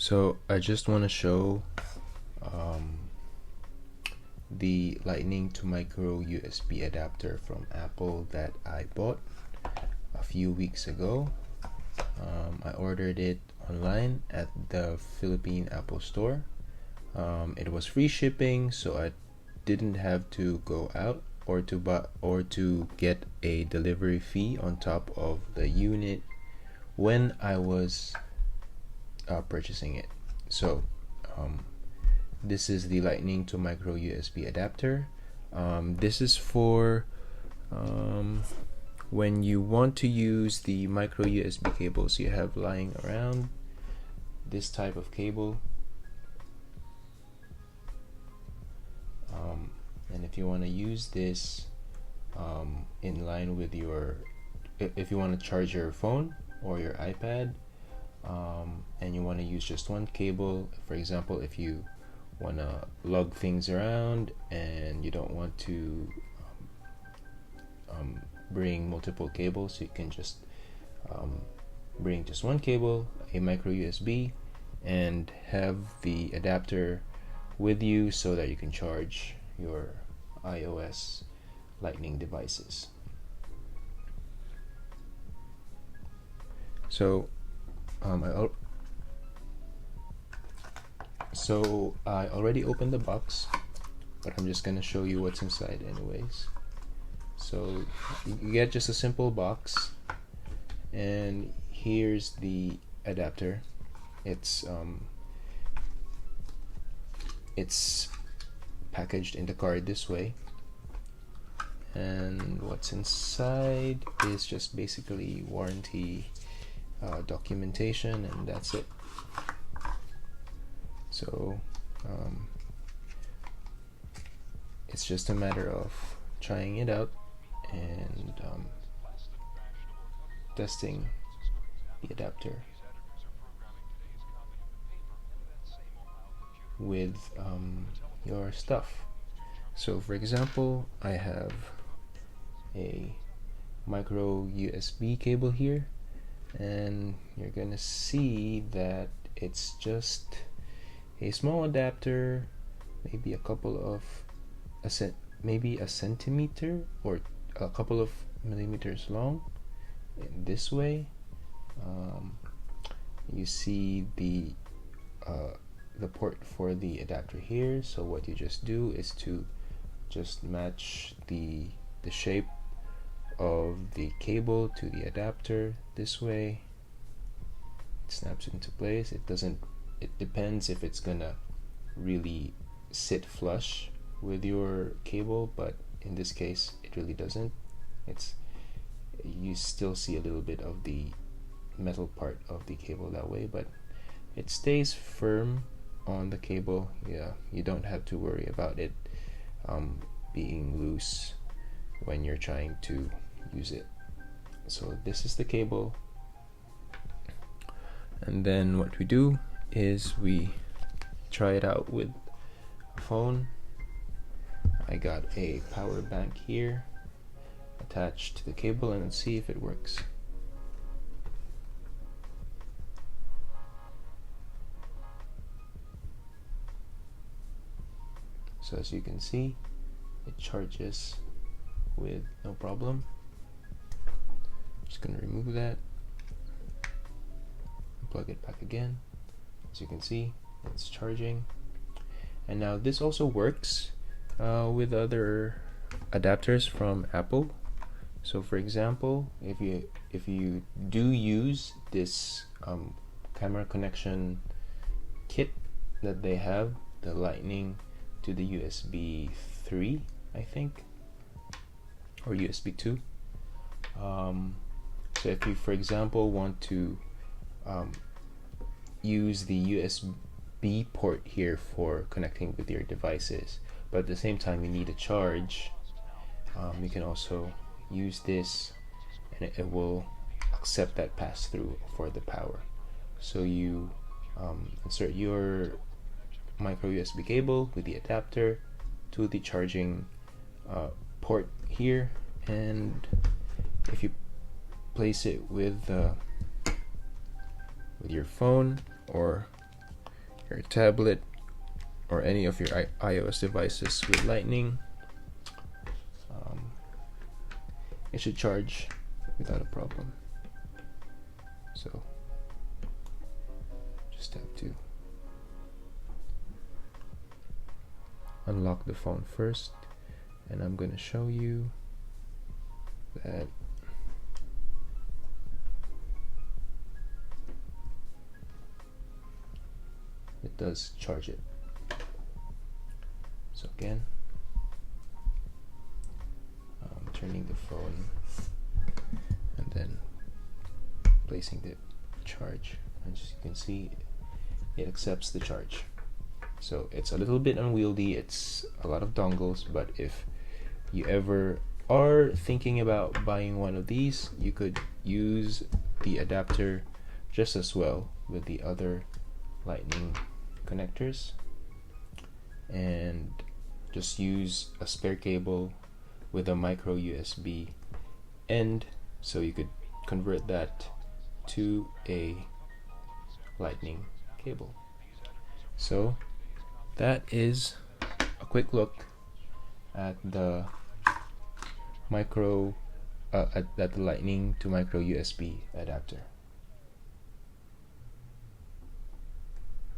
So I just want to show the Lightning to micro USB adapter from Apple that I bought a few weeks ago. I ordered it online at the Philippine Apple Store. It was free shipping, so I didn't have to go out or to get a delivery fee on top of the unit when I was purchasing it. So this is the Lightning to micro USB adapter. This is for when you want to use the micro USB cables you have lying around, this type of cable. And if you want to use this in line with if you want to charge your phone or your iPad, and you want to use just one cable, for example, if you want to lug things around and you don't want to bring multiple cables, you can just bring just one cable, a micro USB, and have the adapter with you so that you can charge your iOS Lightning devices. So I already opened the box, but I'm just gonna show you what's inside anyways. So you get just a simple box, and here's the adapter. It's packaged in the card this way, and what's inside is just basically warranty documentation, and that's it. So it's just a matter of trying it out and testing the adapter with your stuff. So for example, I have a micro USB cable here, and you're gonna see that it's just a small adapter, maybe a couple of maybe a centimeter or a couple of millimeters long. In this way, you see the port for the adapter here. So what you just do is to just match the shape of the cable to the adapter this way. It snaps into place. It depends if it's gonna really sit flush with your cable, but in this case it really doesn't. You still see a little bit of the metal part of the cable that way, but it stays firm on the cable. Yeah, you don't have to worry about it being loose when you're trying to use it. So this is the cable, and then what we do is we try it out with a phone. I got a power bank here attached to the cable, and let's see if it works. So as you can see, it charges with no problem. Just gonna remove that, plug it back again. As you can see, it's charging. And now this also works with other adapters from Apple. So for example, if you do use this camera connection kit that they have, the Lightning to the USB 3, I think, or USB 2. So if you, for example, want to use the USB port here for connecting with your devices, but at the same time you need a charge, you can also use this, and it will accept that pass through for the power. So you insert your micro USB cable with the adapter to the charging port here, and if you place it with your phone or your tablet or any of your iOS devices with Lightning, it should charge without a problem. So just have to unlock the phone first, and I'm going to show you that it does charge it. So again, turning the phone and then placing the charge, and as you can see, it accepts the charge. So it's a little bit unwieldy, it's a lot of dongles, but if you ever are thinking about buying one of these, you could use the adapter just as well with the other Lightning connectors, and just use a spare cable with a micro USB end, so you could convert that to a Lightning cable. So that is a quick look at the at the Lightning to micro USB adapter.